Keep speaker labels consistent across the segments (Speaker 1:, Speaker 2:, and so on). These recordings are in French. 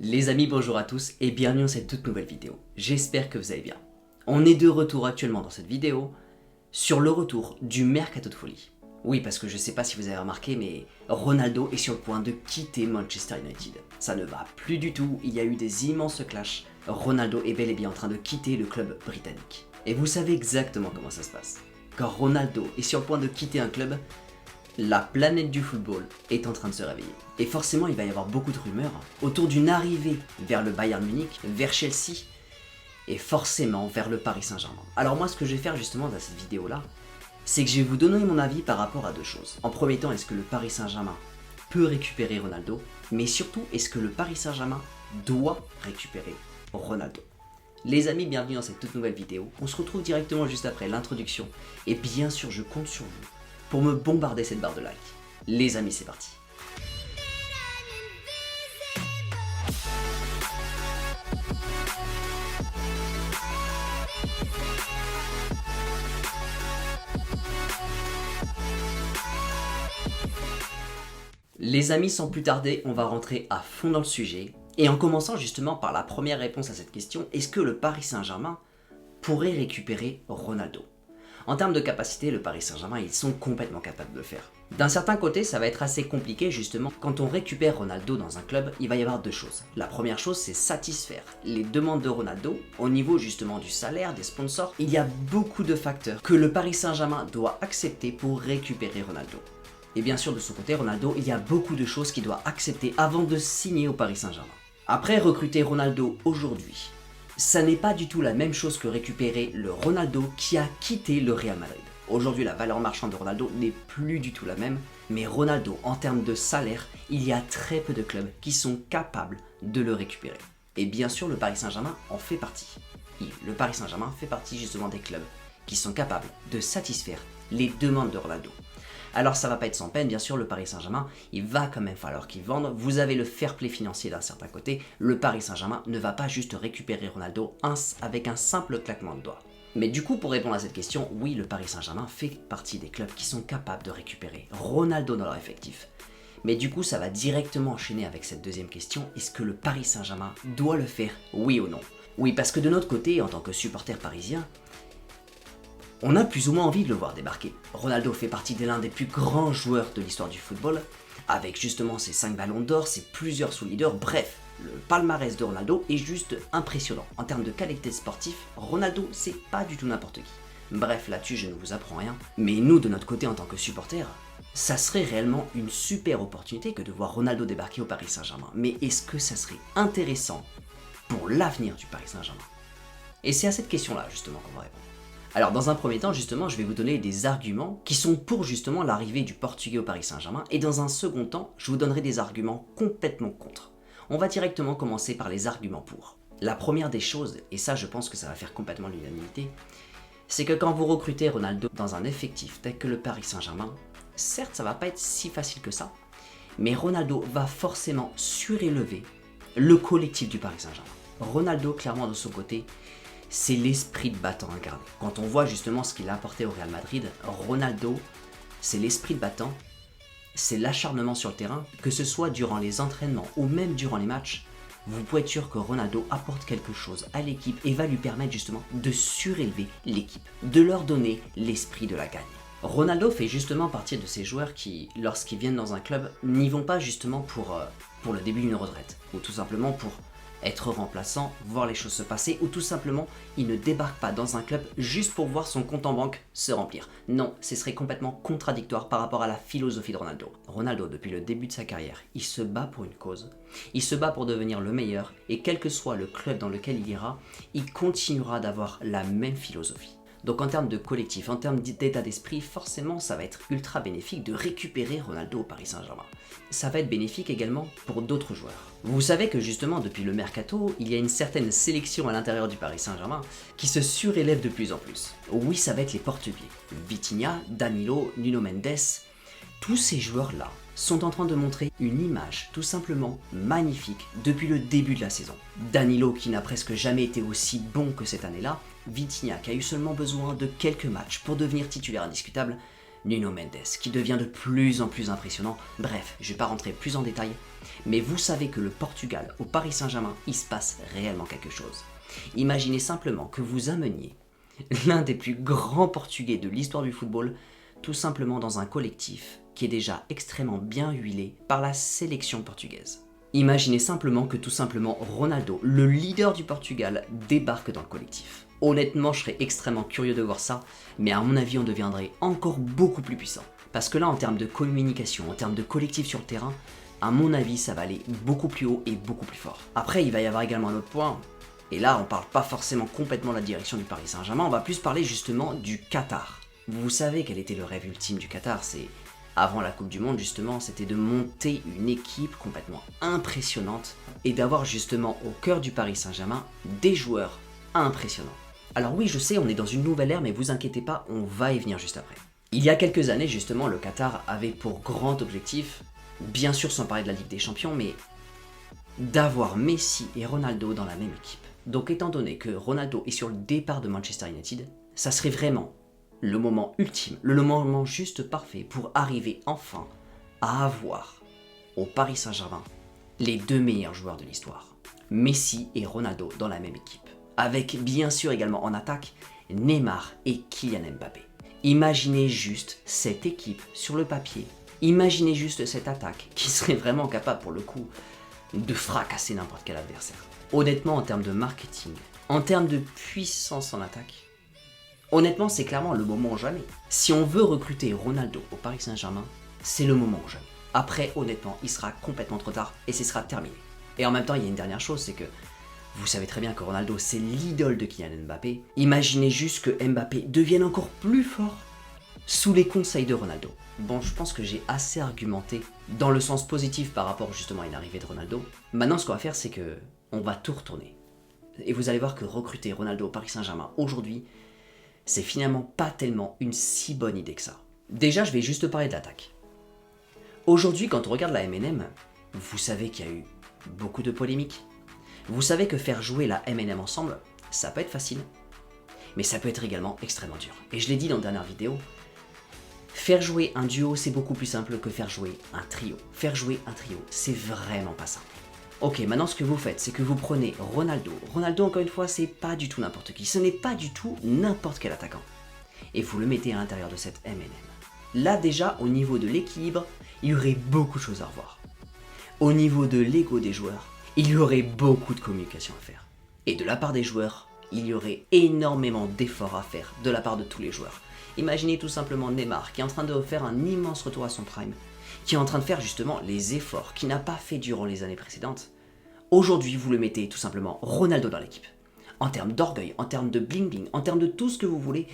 Speaker 1: Les amis, bonjour à tous et bienvenue dans cette toute nouvelle vidéo. J'espère que vous allez bien. On est de retour actuellement dans cette vidéo sur le retour du mercato de folie. Oui, parce que je ne sais pas si vous avez remarqué, mais Ronaldo est sur le point de quitter Manchester United. Ça ne va plus du tout, il y a eu des immenses clashs. Ronaldo est bel et bien en train de quitter le club britannique. Et vous savez exactement comment ça se passe. Quand Ronaldo est sur le point de quitter un club, la planète du football est en train de se réveiller. Et forcément, il va y avoir beaucoup de rumeurs autour d'une arrivée vers le Bayern Munich, vers Chelsea, et forcément vers le Paris Saint-Germain. Alors moi, ce que je vais faire justement dans cette vidéo-là, c'est que je vais vous donner mon avis par rapport à deux choses. En premier temps, est-ce que le Paris Saint-Germain peut récupérer Ronaldo? Mais surtout, est-ce que le Paris Saint-Germain doit récupérer Ronaldo? Les amis, bienvenue dans cette toute nouvelle vidéo. On se retrouve directement juste après l'introduction. Et bien sûr, je compte sur vous pour me bombarder cette barre de like. Les amis, c'est parti. Les amis, sans plus tarder, on va rentrer à fond dans le sujet. Et en commençant justement par la première réponse à cette question, est-ce que le Paris Saint-Germain pourrait récupérer Ronaldo? En termes de capacité, le Paris Saint-Germain, ils sont complètement capables de le faire. D'un certain côté, ça va être assez compliqué justement. Quand on récupère Ronaldo dans un club, il va y avoir deux choses. La première chose, c'est satisfaire les demandes de Ronaldo au niveau justement du salaire, des sponsors. Il y a beaucoup de facteurs que le Paris Saint-Germain doit accepter pour récupérer Ronaldo. Et bien sûr, de son côté, Ronaldo, il y a beaucoup de choses qu'il doit accepter avant de signer au Paris Saint-Germain. Après recruter Ronaldo aujourd'hui, ça n'est pas du tout la même chose que récupérer le Ronaldo qui a quitté le Real Madrid. Aujourd'hui, la valeur marchande de Ronaldo n'est plus du tout la même, mais Ronaldo, en termes de salaire, il y a très peu de clubs qui sont capables de le récupérer. Et bien sûr, le Paris Saint-Germain en fait partie. Le Paris Saint-Germain fait partie justement des clubs qui sont capables de satisfaire les demandes de Ronaldo. Alors ça va pas être sans peine, bien sûr, le Paris Saint-Germain, il va quand même falloir qu'il vende. Vous avez le fair play financier d'un certain côté, le Paris Saint-Germain ne va pas juste récupérer Ronaldo avec un simple claquement de doigts. Mais du coup, pour répondre à cette question, oui, le Paris Saint-Germain fait partie des clubs qui sont capables de récupérer Ronaldo dans leur effectif. Mais du coup, ça va directement enchaîner avec cette deuxième question, est-ce que le Paris Saint-Germain doit le faire, oui ou non? Oui, parce que de notre côté, en tant que supporter parisien, on a plus ou moins envie de le voir débarquer. Ronaldo fait partie de l'un des plus grands joueurs de l'histoire du football, avec justement ses 5 ballons d'or, ses plusieurs sous-leaders, bref, le palmarès de Ronaldo est juste impressionnant. En termes de qualité sportive, Ronaldo, c'est pas du tout n'importe qui. Bref, là-dessus, je ne vous apprends rien. Mais nous, de notre côté, en tant que supporters, ça serait réellement une super opportunité que de voir Ronaldo débarquer au Paris Saint-Germain. Mais est-ce que ça serait intéressant pour l'avenir du Paris Saint-Germain? Et c'est à cette question-là, justement, qu'on va répondre. Alors dans un premier temps, justement, je vais vous donner des arguments qui sont pour justement l'arrivée du Portugais au Paris Saint-Germain, et dans un second temps, je vous donnerai des arguments complètement contre. On va directement commencer par les arguments pour. La première des choses, et ça je pense que ça va faire complètement l'unanimité, c'est que quand vous recrutez Ronaldo dans un effectif tel que le Paris Saint-Germain, certes ça va pas être si facile que ça, mais Ronaldo va forcément surélever le collectif du Paris Saint-Germain. Ronaldo, clairement de son côté, c'est l'esprit de battant incarné. Quand on voit justement ce qu'il a apporté au Real Madrid, Ronaldo, c'est l'esprit de battant, c'est l'acharnement sur le terrain, que ce soit durant les entraînements ou même durant les matchs, vous pouvez être sûr que Ronaldo apporte quelque chose à l'équipe et va lui permettre justement de surélever l'équipe, de leur donner l'esprit de la gagne. Ronaldo fait justement partie de ces joueurs qui, lorsqu'ils viennent dans un club, n'y vont pas justement pour le début d'une retraite, ou tout simplement pour être remplaçant, voir les choses se passer, ou tout simplement, il ne débarque pas dans un club juste pour voir son compte en banque se remplir. Non, ce serait complètement contradictoire par rapport à la philosophie de Ronaldo. Ronaldo, depuis le début de sa carrière, il se bat pour une cause, il se bat pour devenir le meilleur, et quel que soit le club dans lequel il ira, il continuera d'avoir la même philosophie. Donc en termes de collectif, en termes d'état d'esprit, forcément ça va être ultra bénéfique de récupérer Ronaldo au Paris Saint-Germain. Ça va être bénéfique également pour d'autres joueurs. Vous savez que justement depuis le mercato, il y a une certaine sélection à l'intérieur du Paris Saint-Germain qui se surélève de plus en plus. Oui, ça va être les Portugais. Vitinha, Danilo, Nuno Mendes, tous ces joueurs-là sont en train de montrer une image tout simplement magnifique depuis le début de la saison. Danilo qui n'a presque jamais été aussi bon que cette année-là, Vitinha qui a eu seulement besoin de quelques matchs pour devenir titulaire indiscutable, Nuno Mendes, qui devient de plus en plus impressionnant. Bref, je ne vais pas rentrer plus en détail, mais vous savez que le Portugal, au Paris Saint-Germain, il se passe réellement quelque chose. Imaginez simplement que vous ameniez l'un des plus grands Portugais de l'histoire du football, tout simplement dans un collectif qui est déjà extrêmement bien huilé par la sélection portugaise. Imaginez simplement que tout simplement Ronaldo, le leader du Portugal, débarque dans le collectif. Honnêtement, je serais extrêmement curieux de voir ça, mais à mon avis, on deviendrait encore beaucoup plus puissant. Parce que là, en termes de communication, en termes de collectif sur le terrain, à mon avis, ça va aller beaucoup plus haut et beaucoup plus fort. Après, il va y avoir également un autre point, et là, on parle pas forcément complètement de la direction du Paris Saint-Germain, on va plus parler justement du Qatar. Vous savez quel était le rêve ultime du Qatar, c'est avant la Coupe du Monde justement, c'était de monter une équipe complètement impressionnante et d'avoir justement au cœur du Paris Saint-Germain des joueurs impressionnants. Alors oui, je sais, on est dans une nouvelle ère, mais vous inquiétez pas, on va y venir juste après. Il y a quelques années justement, le Qatar avait pour grand objectif, bien sûr sans parler de la Ligue des Champions, mais d'avoir Messi et Ronaldo dans la même équipe. Donc étant donné que Ronaldo est sur le départ de Manchester United, ça serait vraiment le moment ultime, le moment juste parfait pour arriver enfin à avoir au Paris Saint-Germain les deux meilleurs joueurs de l'histoire, Messi et Ronaldo dans la même équipe. Avec bien sûr également en attaque Neymar et Kylian Mbappé. Imaginez juste cette équipe sur le papier, imaginez juste cette attaque qui serait vraiment capable pour le coup de fracasser n'importe quel adversaire. Honnêtement, en termes de marketing, en termes de puissance en attaque, honnêtement, c'est clairement le moment ou jamais. Si on veut recruter Ronaldo au Paris Saint-Germain, c'est le moment ou jamais. Après, honnêtement, il sera complètement trop tard et ce sera terminé. Et en même temps, il y a une dernière chose, c'est que vous savez très bien que Ronaldo, c'est l'idole de Kylian Mbappé. Imaginez juste que Mbappé devienne encore plus fort sous les conseils de Ronaldo. Bon, je pense que j'ai assez argumenté dans le sens positif par rapport justement à une arrivée de Ronaldo. Maintenant, ce qu'on va faire, c'est que on va tout retourner. Et vous allez voir que recruter Ronaldo au Paris Saint-Germain aujourd'hui, c'est finalement pas tellement une si bonne idée que ça. Déjà, je vais juste parler de l'attaque. Aujourd'hui, quand on regarde la MNM, vous savez qu'il y a eu beaucoup de polémiques. Vous savez que faire jouer la MNM ensemble, ça peut être facile, mais ça peut être également extrêmement dur. Et je l'ai dit dans la dernière vidéo, faire jouer un duo, c'est beaucoup plus simple que faire jouer un trio. Faire jouer un trio, c'est vraiment pas simple. Ok, maintenant ce que vous faites, c'est que vous prenez Ronaldo. Ronaldo, encore une fois, c'est pas du tout n'importe qui. Ce n'est pas du tout n'importe quel attaquant. Et vous le mettez à l'intérieur de cette MNM. Là déjà, au niveau de l'équilibre, il y aurait beaucoup de choses à revoir. Au niveau de l'ego des joueurs, il y aurait beaucoup de communication à faire. Et de la part des joueurs, il y aurait énormément d'efforts à faire de la part de tous les joueurs. Imaginez tout simplement Neymar qui est en train de faire un immense retour à son prime, qui est en train de faire justement les efforts qu'il n'a pas fait durant les années précédentes. Aujourd'hui, vous le mettez tout simplement Ronaldo dans l'équipe. En termes d'orgueil, en termes de bling-bling, en termes de tout ce que vous voulez,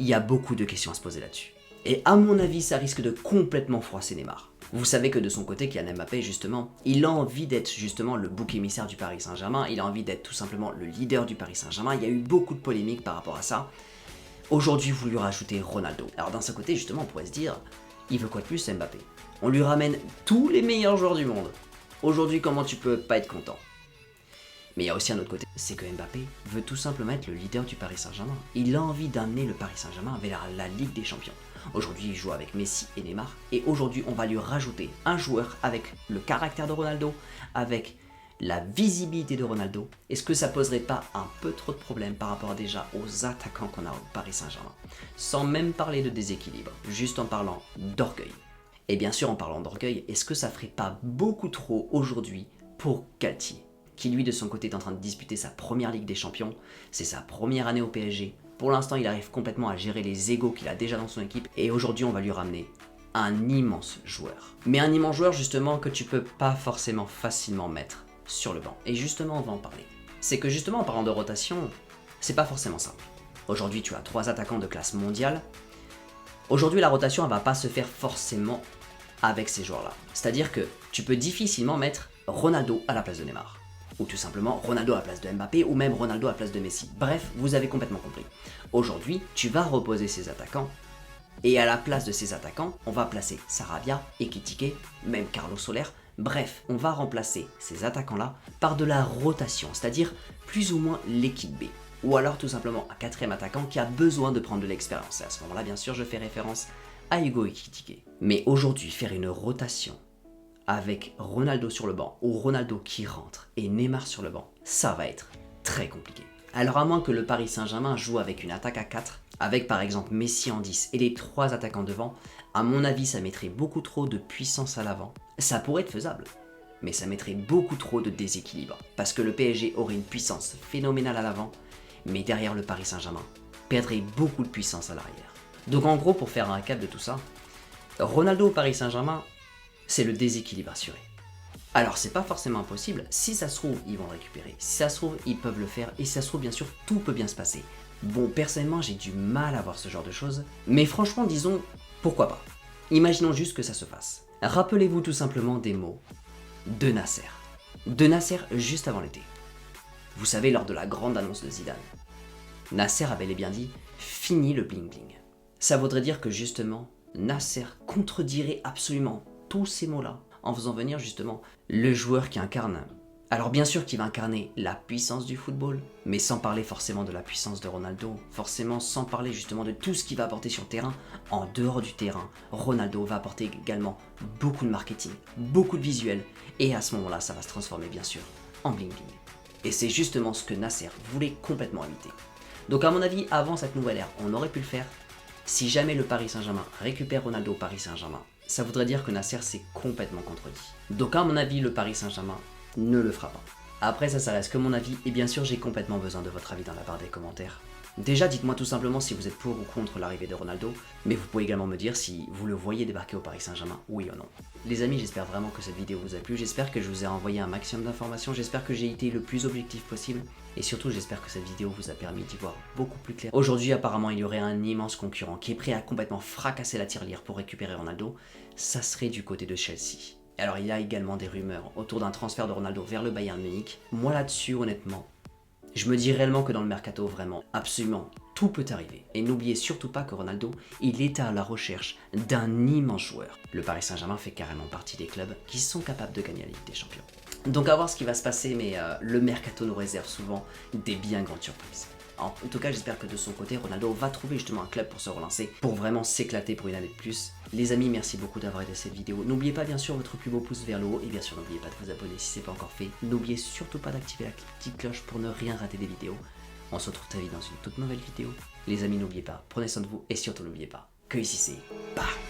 Speaker 1: il y a beaucoup de questions à se poser là-dessus. Et à mon avis, ça risque de complètement froisser Neymar. Vous savez que de son côté, Kylian Mbappé, justement, il a envie d'être justement le bouc émissaire du Paris Saint-Germain, il a envie d'être tout simplement le leader du Paris Saint-Germain, il y a eu beaucoup de polémiques par rapport à ça. Aujourd'hui, vous lui rajoutez Ronaldo. Alors d'un seul côté, justement, on pourrait se dire, il veut quoi de plus Mbappé? On lui ramène tous les meilleurs joueurs du monde. Aujourd'hui, comment tu peux pas être content? Mais il y a aussi un autre côté, c'est que Mbappé veut tout simplement être le leader du Paris Saint-Germain. Il a envie d'amener le Paris Saint-Germain vers la Ligue des Champions. Aujourd'hui, il joue avec Messi et Neymar. Et aujourd'hui, on va lui rajouter un joueur avec le caractère de Ronaldo, avec la visibilité de Ronaldo. Est-ce que ça poserait pas un peu trop de problèmes par rapport déjà aux attaquants qu'on a au Paris Saint-Germain? Sans même parler de déséquilibre, juste en parlant d'orgueil. Et bien sûr, en parlant d'orgueil, est-ce que ça ferait pas beaucoup trop aujourd'hui pour Galtier, qui lui de son côté est en train de disputer sa première Ligue des Champions, c'est sa première année au PSG. Pour l'instant, il arrive complètement à gérer les égos qu'il a déjà dans son équipe, et aujourd'hui, on va lui ramener un immense joueur. Mais un immense joueur justement que tu peux pas forcément facilement mettre sur le banc. Et justement, on va en parler. C'est que justement, en parlant de rotation, c'est pas forcément simple. Aujourd'hui, tu as 3 attaquants de classe mondiale. Aujourd'hui, la rotation, elle va pas se faire forcément avec ces joueurs-là. C'est-à-dire que tu peux difficilement mettre Ronaldo à la place de Neymar. Ou tout simplement Ronaldo à la place de Mbappé, ou même Ronaldo à la place de Messi. Bref, vous avez complètement compris. Aujourd'hui, tu vas reposer ces attaquants, et à la place de ces attaquants, on va placer Sarabia, Ekitike, même Carlos Soler. Bref, on va remplacer ces attaquants-là par de la rotation, c'est-à-dire plus ou moins l'équipe B. Ou alors tout simplement un 4e attaquant qui a besoin de prendre de l'expérience. Et à ce moment-là, bien sûr, je fais référence à Hugo Ekitike. Mais aujourd'hui, faire une rotation avec Ronaldo sur le banc ou Ronaldo qui rentre et Neymar sur le banc, ça va être très compliqué. Alors à moins que le Paris Saint-Germain joue avec une attaque à 4, avec par exemple Messi en 10 et les 3 attaquants devant, à mon avis ça mettrait beaucoup trop de puissance à l'avant. Ça pourrait être faisable, mais ça mettrait beaucoup trop de déséquilibre, parce que le PSG aurait une puissance phénoménale à l'avant, mais derrière le Paris Saint-Germain perdrait beaucoup de puissance à l'arrière. Donc en gros, pour faire un récap de tout ça, Ronaldo au Paris Saint-Germain, c'est le déséquilibre assuré. Alors c'est pas forcément impossible, si ça se trouve ils vont le récupérer, si ça se trouve ils peuvent le faire, et si ça se trouve bien sûr tout peut bien se passer. Bon, personnellement j'ai du mal à voir ce genre de choses, mais franchement disons, pourquoi pas. Imaginons juste que ça se fasse. Rappelez-vous tout simplement des mots de Nasser. De Nasser juste avant l'été. Vous savez, lors de la grande annonce de Zidane. Nasser avait bel et bien dit « fini le bling bling ». Ça voudrait dire que justement, Nasser contredirait absolument tous ces mots-là en faisant venir justement le joueur qui incarne. Alors bien sûr qu'il va incarner la puissance du football, mais sans parler forcément de la puissance de Ronaldo, forcément sans parler justement de tout ce qu'il va apporter sur le terrain. En dehors du terrain, Ronaldo va apporter également beaucoup de marketing, beaucoup de visuels, et à ce moment-là, ça va se transformer bien sûr en bling bling. Et c'est justement ce que Nasser voulait complètement éviter. Donc à mon avis, avant cette nouvelle ère, on aurait pu le faire. Si jamais le Paris Saint-Germain récupère Ronaldo au Paris Saint-Germain, ça voudrait dire que Nasser s'est complètement contredit. Donc à mon avis, le Paris Saint-Germain ne le fera pas. Après ça reste que mon avis, et bien sûr j'ai complètement besoin de votre avis dans la barre des commentaires. Déjà dites-moi tout simplement si vous êtes pour ou contre l'arrivée de Ronaldo, mais vous pouvez également me dire si vous le voyez débarquer au Paris Saint-Germain, oui ou non. Les amis, j'espère vraiment que cette vidéo vous a plu, j'espère que je vous ai envoyé un maximum d'informations, j'espère que j'ai été le plus objectif possible, et surtout j'espère que cette vidéo vous a permis d'y voir beaucoup plus clair. Aujourd'hui apparemment il y aurait un immense concurrent qui est prêt à complètement fracasser la tirelire pour récupérer Ronaldo, ça serait du côté de Chelsea. Alors il y a également des rumeurs autour d'un transfert de Ronaldo vers le Bayern Munich. Moi là-dessus honnêtement, je me dis réellement que dans le mercato vraiment, absolument tout peut arriver. Et n'oubliez surtout pas que Ronaldo, il est à la recherche d'un immense joueur. Le Paris Saint-Germain fait carrément partie des clubs qui sont capables de gagner la Ligue des Champions. Donc à voir ce qui va se passer, mais le mercato nous réserve souvent des bien grandes surprises. En tout cas, j'espère que de son côté, Ronaldo va trouver justement un club pour se relancer, pour vraiment s'éclater pour une année de plus. Les amis, merci beaucoup d'avoir aidé cette vidéo. N'oubliez pas bien sûr votre plus beau pouce vers le haut, et bien sûr n'oubliez pas de vous abonner si ce n'est pas encore fait. N'oubliez surtout pas d'activer la petite cloche pour ne rien rater des vidéos. On se retrouve très vite dans une toute nouvelle vidéo. Les amis, n'oubliez pas, prenez soin de vous, et surtout n'oubliez pas que ici c'est BAM!